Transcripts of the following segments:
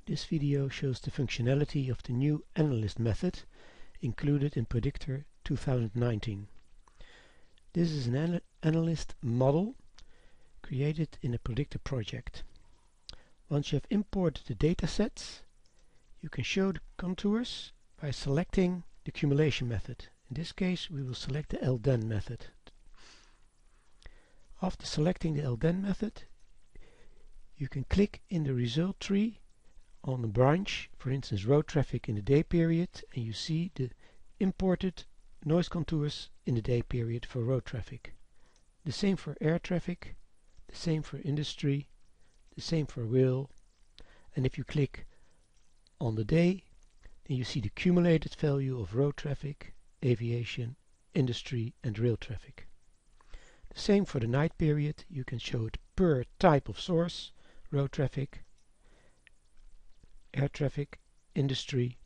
This video shows the functionality of the new Analyst method included in Predictor 2019. This is an Analyst model created in a Predictor project. Once you have imported the datasets, you can show the contours by selecting the accumulation method. In this case, we will select the LDEN method. After selecting the LDEN method, you can click in the result tree on a branch, for instance road traffic in the day period, and you see the imported noise contours in the day period for road traffic. The same for air traffic, the same for industry, the same for rail, and if you click on the day, then you see the cumulated value of road traffic, aviation, industry and rail traffic. The same for the night period, you can show it per type of source: road traffic, air traffic, industry,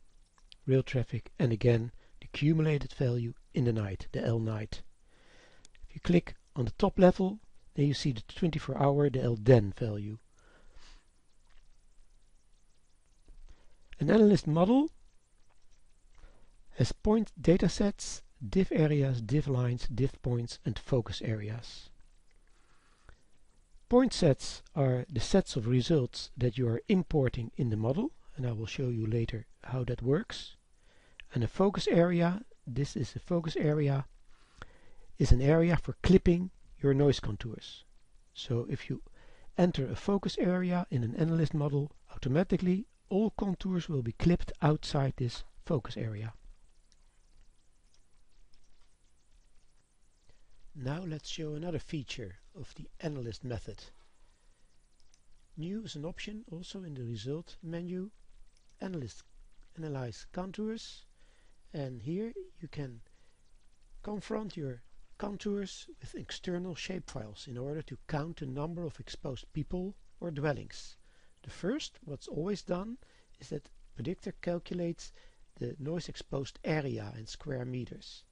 rail traffic, and again the cumulated value in the night, the L night. If you click on the top level, then you see the 24-hour, the LDEN value. An Analyst model has point datasets, div areas, div lines, div points and focus areas. Point sets are the sets of results that you are importing in the model, and I will show you later how that works. And a focus area, this is a focus area, is an area for clipping your noise contours. So if you enter a focus area in an Analyst model, automatically all contours will be clipped outside this focus area. Now let's show another feature of the Analyst method. New is an option also in the result menu, Analyze contours, and here you can confront your contours with external shapefiles in order to count the number of exposed people or dwellings. The first, what's always done, is that Predictor calculates the noise exposed area in square meters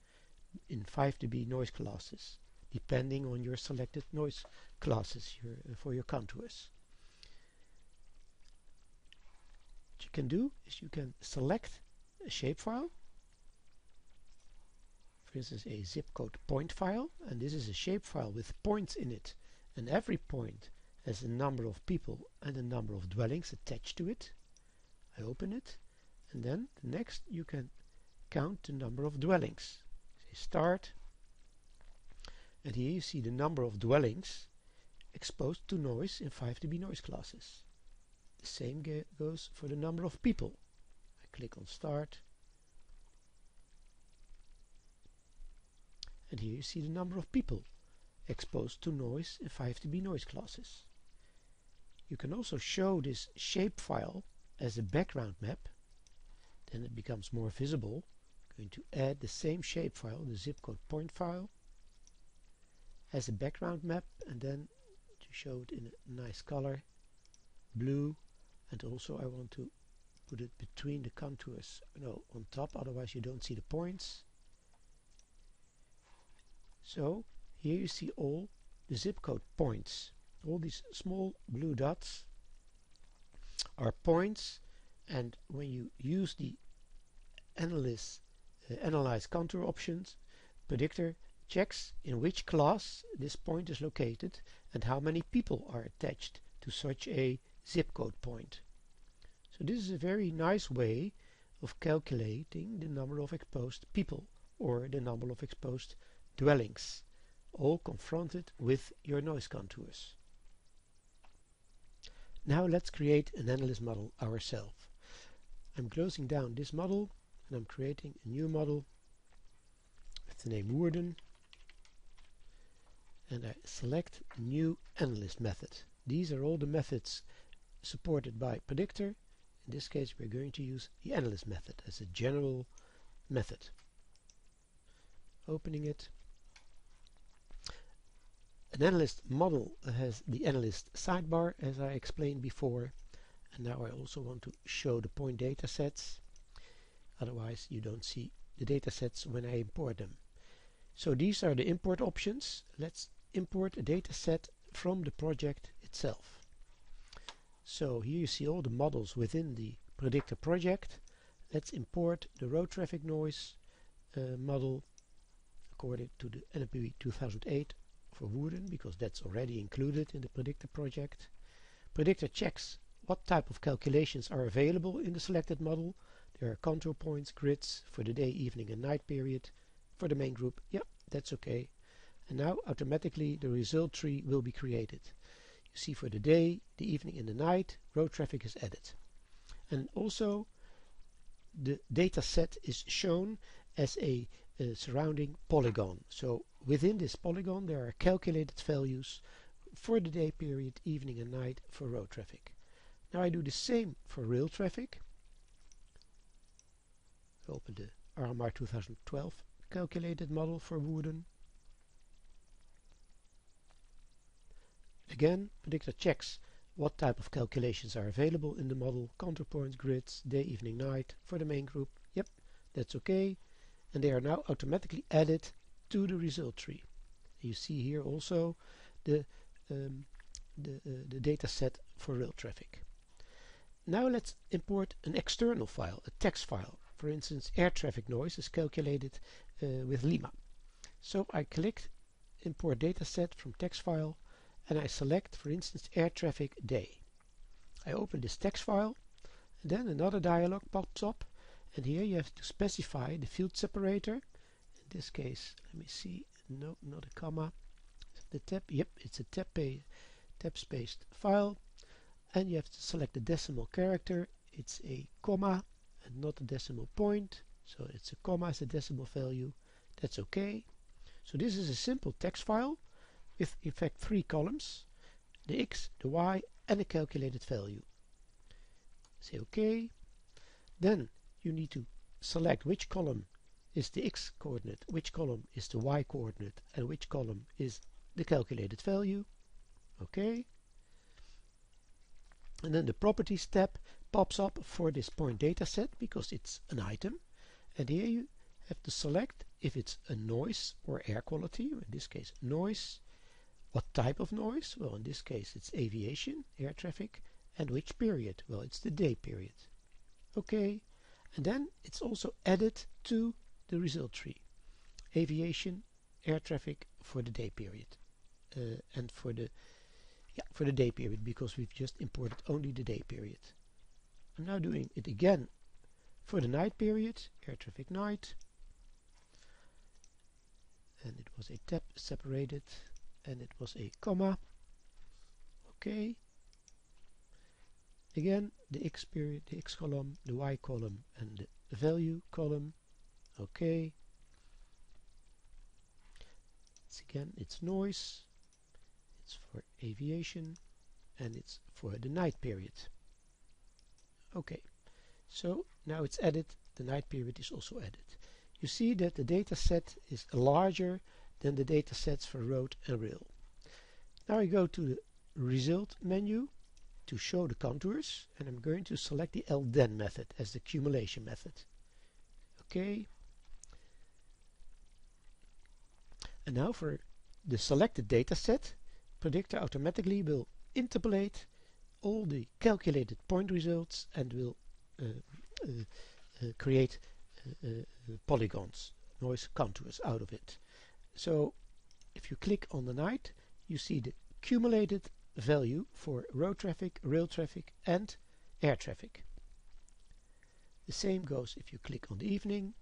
in 5 dB noise classes, depending on your selected noise classes for your contours. What you can do is you can select a shapefile, for instance a zip code point file, and this is a shapefile with points in it, and every point has a number of people and a number of dwellings attached to it. I open it, and then next you can count the number of dwellings. Say start, and here you see the number of dwellings exposed to noise in 5 dB noise classes. The same goes for the number of people. I click on start, and here you see the number of people exposed to noise in 5 dB noise classes. You can also show this shapefile as a background map, then it becomes more visible. I'm going to add the same shapefile, the zip code point file, as a background map, and then to show it in a nice color, blue, and also I want to put it between the contours, no, on top, otherwise you don't see the points. So here you see all the zip code points. All these small blue dots are points, and when you use the Analyze contour options, Predictor checks in which class this point is located and how many people are attached to such a zip code point. So this is a very nice way of calculating the number of exposed people or the number of exposed dwellings, all confronted with your noise contours. Now let's create an Analyst model ourselves. I'm closing down this model and I'm creating a new model with the name Woerden, and I select new Analyst method. These are all the methods supported by Predictor. In this case we're going to use the Analyst method as a general method. Opening it. An Analyst model has the Analyst sidebar, as I explained before, and now I also want to show the point datasets, otherwise you don't see the datasets when I import them. So these are the import options. Let's import a dataset from the project itself. So here you see all the models within the Predictor project. Let's import the road traffic noise model according to the NPV 2008 for Woerden, because that's already included in the Predictor project. Predictor checks what type of calculations are available in the selected model. There are contour points, grids for the day, evening and night period. For the main group, yeah, that's okay. And now automatically the result tree will be created. You see for the day, the evening and the night, road traffic is added. And also the data set is shown as a surrounding polygon. So within this polygon there are calculated values for the day period, evening and night for road traffic. Now I do the same for rail traffic. Open the RMR 2012 calculated model for Woerden. Again, Predictor checks what type of calculations are available in the model, contour points, grids, day, evening, night for the main group. Yep, that's okay. And they are now automatically added to the result tree. You see here also the data set for rail traffic. Now let's import an external file, a text file. For instance, air traffic noise is calculated with Lima. So I click import dataset from text file and I select, for instance, air traffic day. I open this text file and then another dialog pops up, and here you have to specify the field separator. In this case, let me see, no, not a comma. The tab, yep, it's a tab-spaced file, and you have to select the decimal character. It's a comma and not a decimal point, so it's a comma as a decimal value. That's okay. So this is a simple text file with in fact 3 columns, the X, the Y and a calculated value. Say OK. Then you need to select which column is the X coordinate, which column is the Y coordinate, and which column is the calculated value. OK. And then the Properties tab pops up for this point dataset because it's an item. And here you have to select if it's a noise or air quality, in this case noise. What type of noise? Well, in this case it's aviation, air traffic. And which period? Well, it's the day period. OK. And then it's also added to the result tree. Aviation, air traffic for the day period. And for the day period, because we've just imported only the day period. I'm now doing it again for the night period, air traffic night. And it was a tab separated, and it was a comma. OK. Again, the X period, the X column, the Y column, and the value column. OK. It's noise. It's for aviation, and it's for the night period. Okay, so now it's added. The night period is also added. You see that the data set is larger than the data sets for road and rail. Now I go to the result menu to show the contours, and I'm going to select the LDEN method as the accumulation method. Okay. And now for the selected data set, Predictor automatically will interpolate all the calculated point results and will create polygons, noise contours out of it. So if you click on the night, you see the cumulated value for road traffic, rail traffic and air traffic. The same goes if you click on the evening,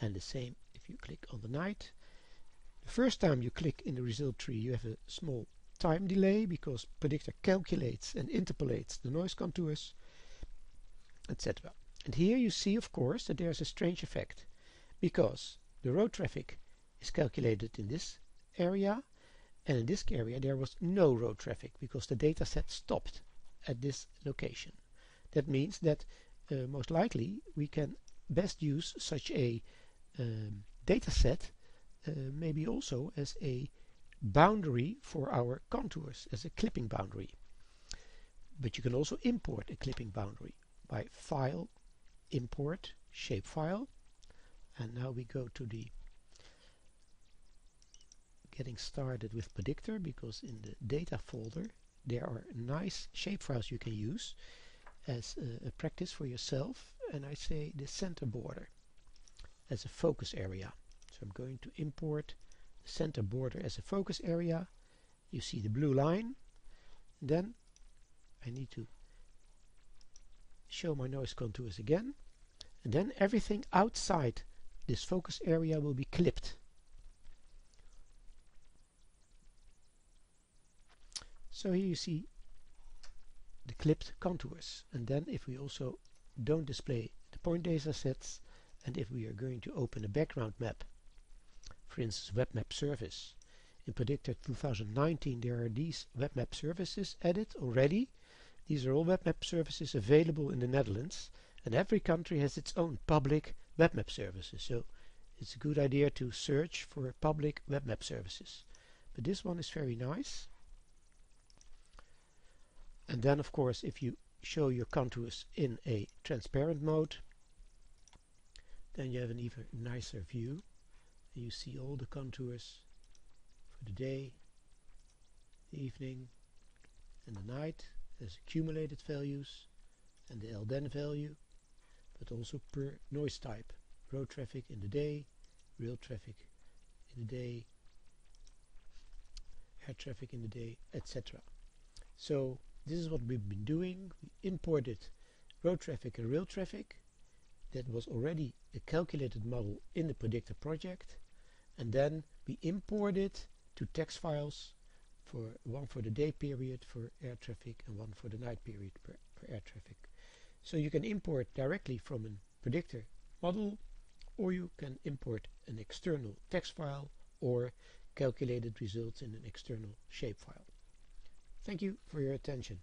and the same if you click on the night. The first time you click in the result tree, you have a small time delay because Predictor calculates and interpolates the noise contours, etc. And here you see, of course, that there's a strange effect, because the road traffic is calculated in this area, and in this area there was no road traffic because the data set stopped at this location. That means that most likely we can best use such a data set maybe also as a boundary for our contours, as a clipping boundary. But you can also import a clipping boundary by File, Import, Shapefile, and now we go to the getting started with Predictor, because in the data folder there are nice shapefiles you can use as a practice for yourself, and I say the center border as a focus area. So I'm going to import the center border as a focus area. You see the blue line. Then I need to show my noise contours again, and then everything outside this focus area will be clipped. So here you see the clipped contours. And then if we also don't display the point data sets, and if we are going to open a background map, for instance web map service, in Predictor 2019 there are these web map services added already. These are all web map services available in the Netherlands, and every country has its own public web map services, so it's a good idea to search for public web map services. But this one is very nice. And then of course if you show your contours in a transparent mode, then you have an even nicer view. You see all the contours for the day, the evening and the night as accumulated values, and the LDEN value, but also per noise type. Road traffic in the day, rail traffic in the day, air traffic in the day, etc. So this is what we've been doing. We imported road traffic and rail traffic. That was already a calculated model in the Predictor project, and then we imported two text files, one for the day period for air traffic and one for the night period for air traffic. So you can import directly from a Predictor model, or you can import an external text file or calculated results in an external shapefile. Thank you for your attention.